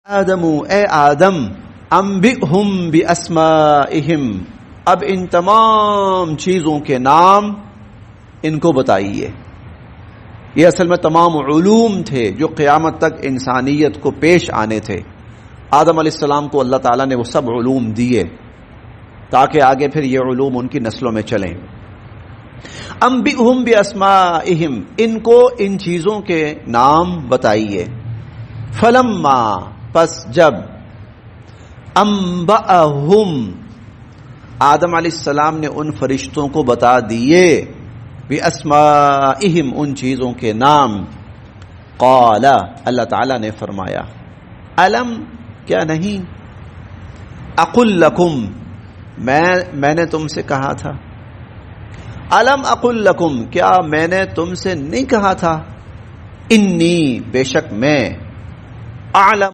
आदमु ए आदम अंबिहुम बि अस्माइहिम, अब इन तमाम चीजों के नाम इनको बताइए। ये असल में तमाम उलूम थे जो क़यामत तक इंसानियत को पेश आने थे। आदम अलैहिस्सलाम को अल्लाह ताला ने वो सब उलूम दिए ताकि आगे फिर ये उलूम उनकी नस्लों में चलें। अंबिहुम बि अस्माइहिम, इनको इन चीजों के नाम बताइए। फलम्मा, पस जब, अंबअहुम, आदम अलैहिस्सलाम ने उन फरिश्तों को बता दिए, बि अस्माइहिम, उन चीजों के नाम, क़ाला, अल्लाह ताला ने फरमाया, अलम, क्या नहीं, अकुल लकुम, मैंने तुमसे कहा था, अलम अकुल लकुम, क्या मैंने तुमसे नहीं कहा था, इन्नी, बेशक मैं, आलम